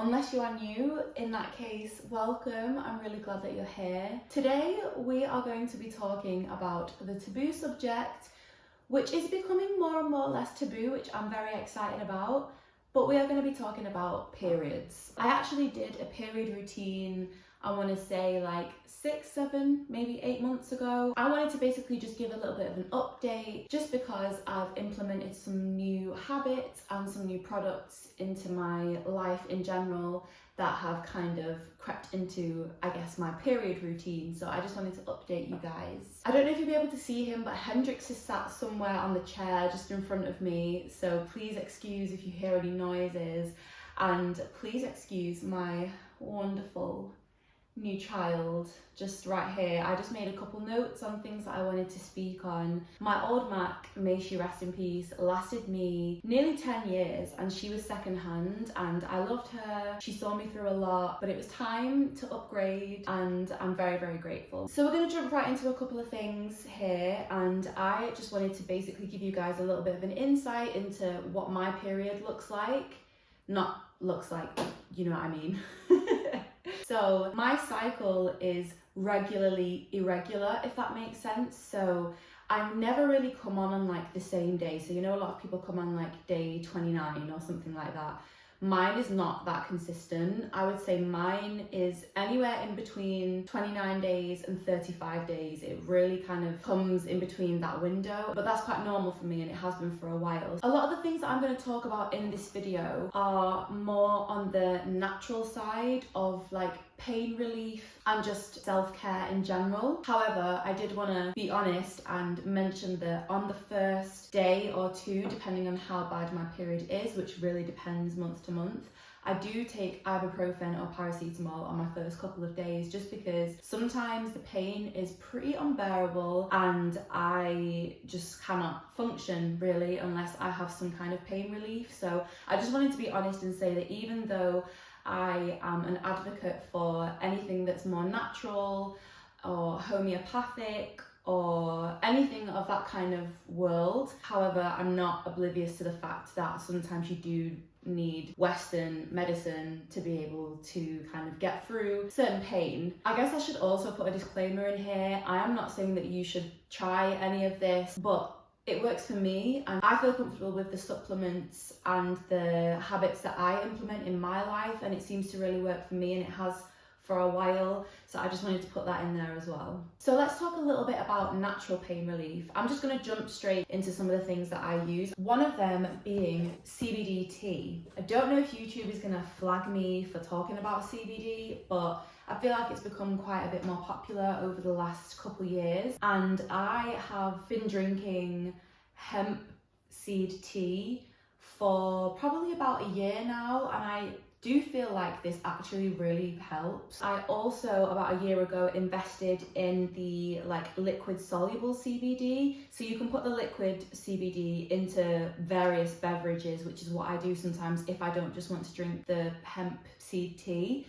Unless you are new, in that case, welcome. I'm really glad that you're here. Today, we are going to be talking about the taboo subject, which is becoming more and more less taboo, which I'm very excited about. But we are going to be talking about periods. I actually did a period routine, I want to say like 6, 7, maybe 8 months ago. I wanted to basically just give a little bit of an update, just because I've implemented some new habits and some new products into my life in general that have kind of crept into, I guess, my period routine. So I just wanted to update you guys. I don't know if you'll be able to see him, but Hendrix is sat somewhere on the chair just in front of me. So please excuse if you hear any noises, and please excuse my wonderful new child just right here. I just made a couple notes on things that I wanted to speak on. My old Mac, may she rest in peace, lasted me nearly 10 years, and she was secondhand and I loved her. She saw me through a lot, but it was time to upgrade and I'm very, very grateful. So we're going to jump right into a couple of things here, and I just wanted to basically give you guys a little bit of an insight into what my period looks like. Not looks like, you know what I mean. So my cycle is regularly irregular, if that makes sense. So I never really come on like the same day. So you know, a lot of people come on like day 29 or something like that. Mine is not that consistent. I would say mine is anywhere in between 29 days and 35 days. It really kind of comes in between that window, but that's quite normal for me and it has been for a while. A lot of the things that I'm going to talk about in this video are more on the natural side of like pain relief and just self-care in general. However, I did want to be honest and mention that on the first day or two, depending on how bad my period is, which really depends month to month, I do take ibuprofen or paracetamol on my first couple of days, just because sometimes the pain is pretty unbearable and I just cannot function really unless I have some kind of pain relief. So I just wanted to be honest and say that even though I am an advocate for anything that's more natural or homeopathic or anything of that kind of world, however, I'm not oblivious to the fact that sometimes you do need Western medicine to be able to kind of get through certain pain. I guess I should also put a disclaimer in here. I am not saying that you should try any of this, but it works for me and I feel comfortable with the supplements and the habits that I implement in my life, and it seems to really work for me, and it has for a while. So I just wanted to put that in there as well. So let's talk a little bit about natural pain relief. I'm just going to jump straight into some of the things that I use. One of them being CBD tea. I don't know if YouTube is going to flag me for talking about CBD, but I feel like it's become quite a bit more popular over the last couple years, and I have been drinking hemp seed tea for probably about a year now, and I do feel like this actually really helps. I also about a year ago invested in the like liquid soluble CBD, so you can put the liquid CBD into various beverages, which is what I do sometimes if I don't just want to drink the hemp seed tea.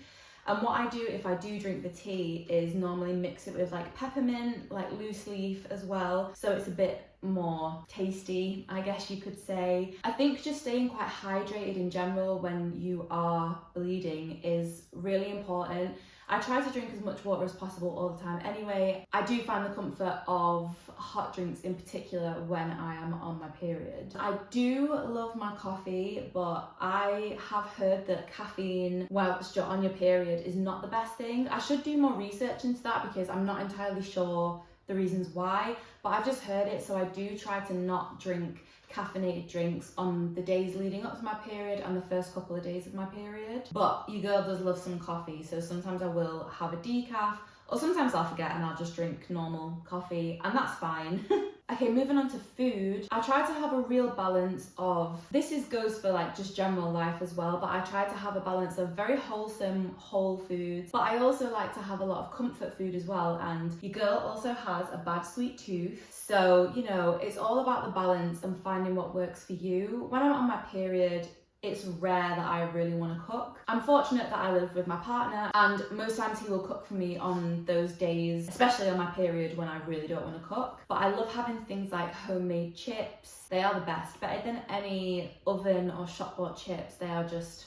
And what I do if I do drink the tea is normally mix it with like peppermint, like loose leaf as well, so it's a bit more tasty, I guess you could say. I think just staying quite hydrated in general when you are bleeding is really important. I try to drink as much water as possible all the time anyway. I do find the comfort of hot drinks in particular when I am on my period. I do love my coffee, but I have heard that caffeine whilst you're on your period is not the best thing. I should do more research into that because I'm not entirely sure the reasons why, but I've just heard it, so I do try to not drink caffeinated drinks on the days leading up to my period and the first couple of days of my period. But your girl does love some coffee, so sometimes I will have a decaf, or sometimes I'll forget and I'll just drink normal coffee, and that's fine. Okay, moving on to food. I try to have a real balance of, goes for like just general life as well, but I try to have a balance of very wholesome, whole foods, but I also like to have a lot of comfort food as well, and your girl also has a bad sweet tooth. So, you know, it's all about the balance and finding what works for you. When I'm on my period, it's rare that I really want to cook. I'm fortunate that I live with my partner, and most times he will cook for me on those days, especially on my period when I really don't want to cook. But I love having things like homemade chips. They are the best, better than any oven or shop bought chips. They are just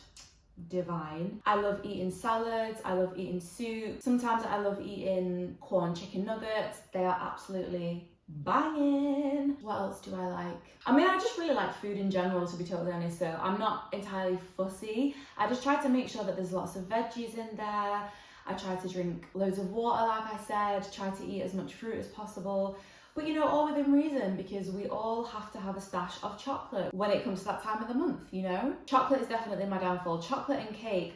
divine. I love eating salads, I love eating soup. Sometimes I love eating corn chicken nuggets. They are absolutely banging. What else do I like? I mean, I just really like food in general, to be totally honest, so I'm not entirely fussy. I just try to make sure that there's lots of veggies in there. I try to drink loads of water, like I said, try to eat as much fruit as possible. But you know, all within reason, because we all have to have a stash of chocolate when it comes to that time of the month, you know? Chocolate is definitely my downfall. Chocolate and cake,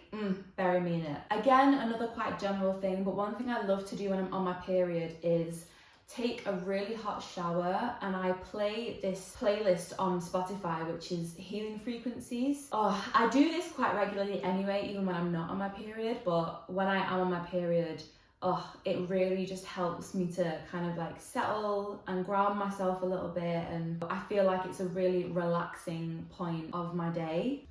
bury me in it. Again, another quite general thing, but one thing I love to do when I'm on my period is take a really hot shower, and I play this playlist on Spotify, which is healing frequencies. Oh, I do this quite regularly anyway, even when I'm not on my period, but when I am on my period, oh, it really just helps me to kind of like settle and ground myself a little bit, and I feel like it's a really relaxing point of my day.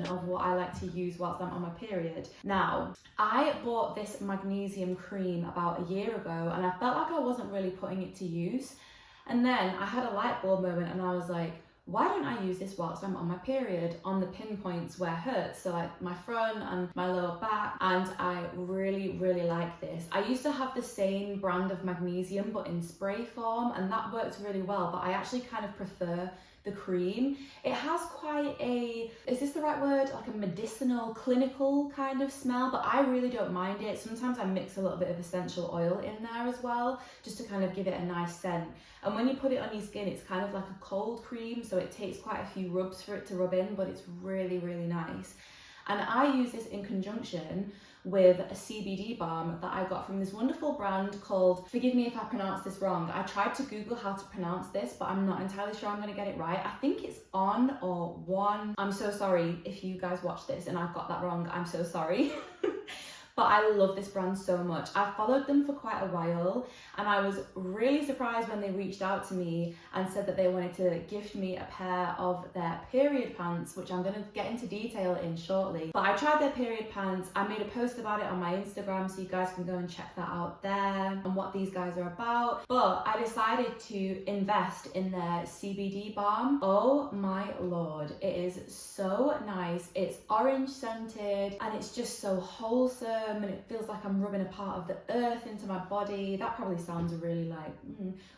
Of what I like to use whilst I'm on my period. Now, I bought this magnesium cream about a year ago, and I felt like I wasn't really putting it to use. And then I had a light bulb moment, and I was like, why don't I use this whilst I'm on my period on the pinpoints where it hurts, so like my front and my lower back, and I really like this. I used to have the same brand of magnesium but in spray form, and that worked really well, but I actually kind of prefer the cream. It has quite a, is this the right word? Like a medicinal, clinical kind of smell, but I really don't mind it. Sometimes I mix a little bit of essential oil in there as well, just to kind of give it a nice scent. And when you put it on your skin, it's kind of like a cold cream, so it takes quite a few rubs for it to rub in, but it's really nice. And I use this in conjunction with a CBD balm that I got from this wonderful brand called, forgive me if I pronounce this wrong, I tried to Google how to pronounce this, but I'm not entirely sure I'm going to get it right. I think it's On or One. I'm so sorry if you guys watch this and I've got that wrong, I'm so sorry. But I love this brand so much. I've followed them for quite a while, and I was really surprised when they reached out to me and said that they wanted to gift me a pair of their period pants, which I'm going to get into detail in shortly. But I tried their period pants. I made a post about it on my Instagram, so you guys can go and check that out there and what these guys are about. But I decided to invest in their CBD balm. Oh my lord, it is so nice. It's orange scented and it's just so wholesome, and it feels like I'm rubbing a part of the earth into my body. That probably sounds really like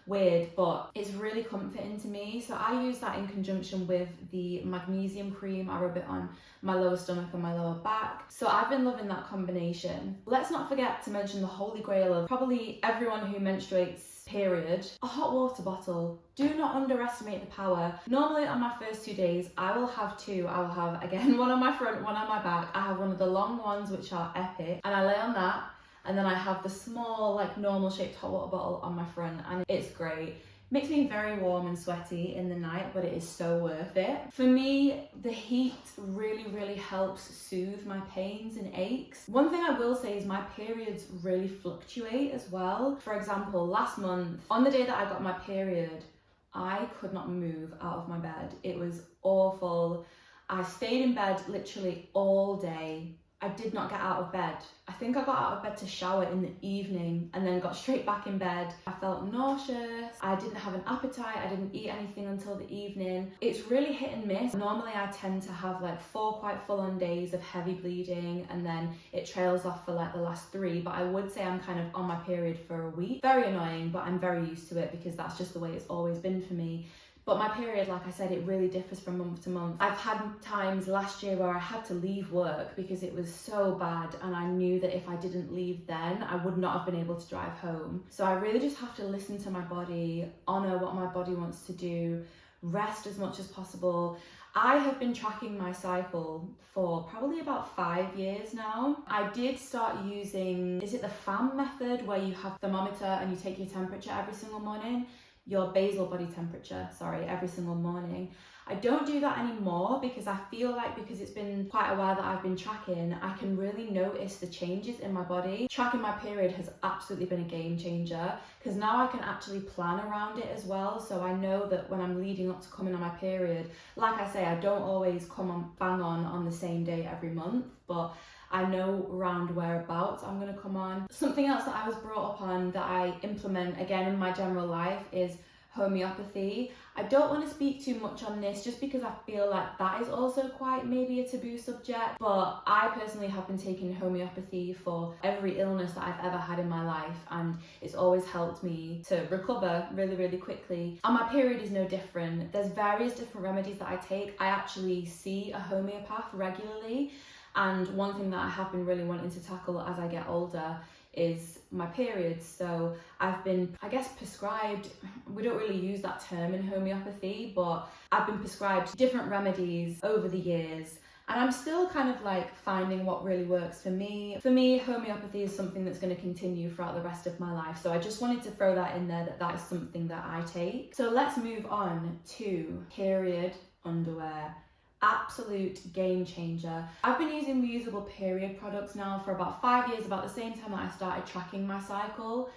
weird, but it's really comforting to me. So I use that in conjunction with the magnesium cream. I rub it on my lower stomach and my lower back. So I've been loving that combination. Let's not forget to mention the holy grail of probably everyone who menstruates, period, a hot water bottle. Do not underestimate the power. Normally on my first 2 days, I will have two. I will have, again, one on my front, one on my back. I have one of the long ones, which are epic, and I lay on that, and then I have the small, like normal shaped hot water bottle on my front, and it's great. Makes me very warm and sweaty in the night, but it is so worth it. For me, the heat really helps soothe my pains and aches. One thing I will say is my periods really fluctuate as well. For example, last month, on the day that I got my period, I could not move out of my bed. It was awful. I stayed in bed literally all day. I did not get out of bed. I think I got out of bed to shower in the evening and then got straight back in bed. I felt nauseous. I didn't have an appetite. I didn't eat anything until the evening. It's really hit and miss. Normally I tend to have like 4 quite full-on days of heavy bleeding and then it trails off for like the last 3, but I would say I'm kind of on my period for a week. Very annoying, but I'm very used to it because that's just the way it's always been for me. But my period, like I said, it really differs from month to month. I've had times last year where I had to leave work because it was so bad and I knew that if I didn't leave then, I would not have been able to drive home. So I really just have to listen to my body, honour what my body wants to do, rest as much as possible. I have been tracking my cycle for probably about 5 years now. I did start using, is it the FAM method where you have a thermometer and you take your temperature every single morning? Your basal body temperature, every single morning. I don't do that anymore because I feel like because it's been quite a while that I've been tracking, I can really notice the changes in my body. Tracking my period has absolutely been a game changer because now I can actually plan around it as well. So I know that when I'm leading up to coming on my period, like I say, I don't always come on bang on the same day every month, but I know around whereabouts I'm going to come on. Something else that I was brought up on that I implement again in my general life is homeopathy. I don't want to speak too much on this just because I feel like that is also quite maybe a taboo subject, but I personally have been taking homeopathy for every illness that I've ever had in my life and it's always helped me to recover really, really quickly. And my period is no different. There's various different remedies that I take. I actually see a homeopath regularly. And one thing that I have been really wanting to tackle as I get older is my periods. So I've been, I guess, prescribed, we don't really use that term in homeopathy, but I've been prescribed different remedies over the years. And I'm still kind of like finding what really works for me. For me, homeopathy is something that's going to continue throughout the rest of my life. So I just wanted to throw that in there, that is something that I take. So let's move on to period underwear. Absolute game changer. I've been using reusable period products now for about 5 years, about the same time that I started tracking my cycle,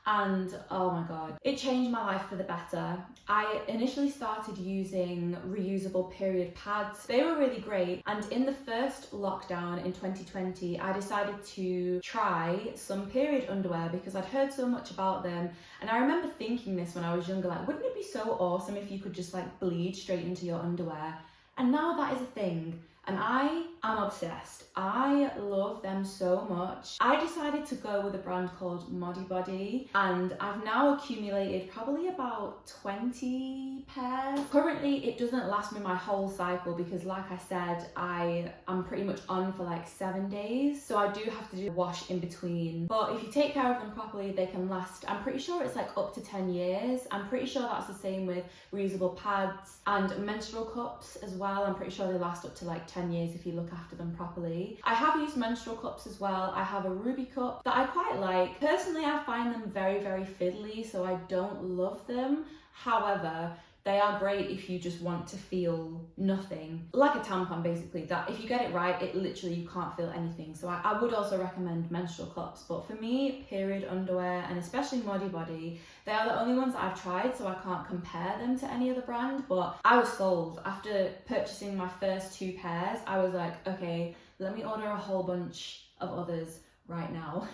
and oh my god, it changed my life for the better. I initially started using reusable period pads. They were really great, and in the first lockdown in 2020 I decided to try some period underwear because I'd heard so much about them, and I remember thinking this when I was younger, like, wouldn't it be so awesome if you could just like bleed straight into your underwear? And now that is a thing, and I am obsessed. I love them so much. I decided to go with a brand called Modibodi, and I've now accumulated probably about 20 pairs. Currently, it doesn't last me my whole cycle because, like I said, I'm pretty much on for like 7 days, so I do have to do a wash in between. But if you take care of them properly, they can last, I'm pretty sure it's like up to 10 years. I'm pretty sure that's the same with reusable pads and menstrual cups as well. I'm pretty sure they last up to like 10 years if you look after them properly. I have used menstrual cups as well. I have a ruby cup that I quite like. Personally, I find them very, very fiddly, so I don't love them. However, they are great if you just want to feel nothing. Like a tampon, basically, that if you get it right, it literally, you can't feel anything. So I would also recommend menstrual cups. But for me, period underwear, and especially Modibodi, they are the only ones that I've tried, so I can't compare them to any other brand. But I was sold. After purchasing my first 2 pairs, I was like, okay, let me order a whole bunch of others right now.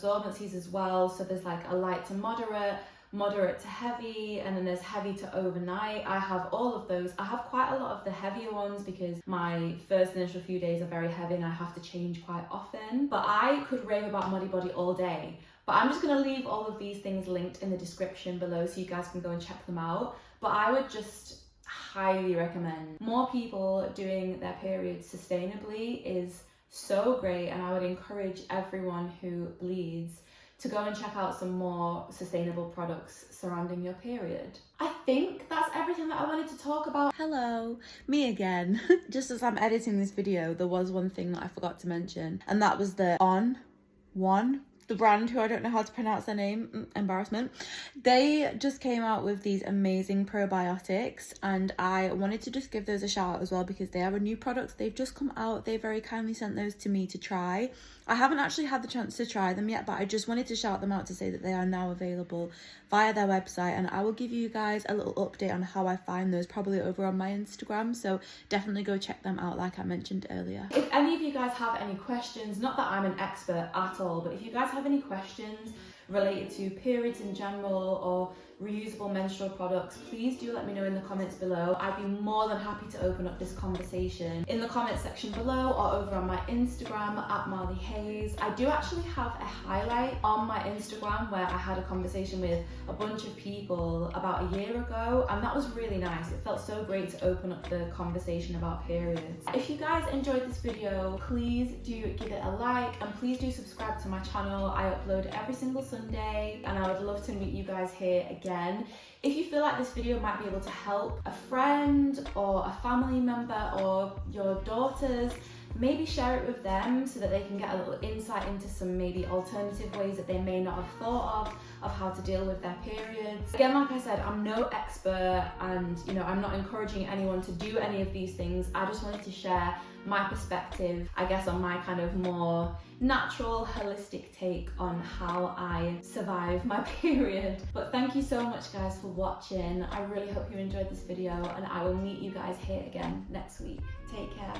absorbencies as well. So there's like a light to moderate, moderate to heavy, and then there's heavy to overnight. I have all of those. I have quite a lot of the heavier ones because my first initial few days are very heavy and I have to change quite often. But I could rave about Modibodi all day. But I'm just going to leave all of these things linked in the description below so you guys can go and check them out. But I would just highly recommend more people doing their periods sustainably is so great, and I would encourage everyone who bleeds to go and check out some more sustainable products surrounding your period. I think that's everything that I wanted to talk about. Hello, me again. Just as I'm editing this video, there was one thing that I forgot to mention, and that was the the brand, who I don't know how to pronounce their name, embarrassment. They just came out with these amazing probiotics, and I wanted to just give those a shout out as well because they are a new product. They've just come out. They very kindly sent those to me to try. I haven't actually had the chance to try them yet, but I just wanted to shout them out to say that they are now available via their website, and I will give you guys a little update on how I find those probably over on my Instagram, so definitely go check them out like I mentioned earlier. If any of you guys have any questions, not that I'm an expert at all, but if you guys have any questions related to periods in general or reusable menstrual products, please do let me know in the comments below. I'd be more than happy to open up this conversation in the comment section below or over on my Instagram at Marley Hayes. I do actually have a highlight on my Instagram where I had a conversation with a bunch of people about a year ago, and that was really nice. It felt so great to open up the conversation about periods. If you guys enjoyed this video, please do give it a like, and please do subscribe to my channel. I upload every single Sunday, and I would love to meet you guys here again. If you feel like this video might be able to help a friend or a family member or your daughters, maybe share it with them so that they can get a little insight into some maybe alternative ways that they may not have thought of how to deal with their periods. Again, like I said, I'm no expert, and I'm not encouraging anyone to do any of these things. I just wanted to share my perspective, I guess, on my kind of more natural, holistic take on how I survive my period. But thank you so much guys for watching. I really hope you enjoyed this video, and I will meet you guys here again next week. Take care.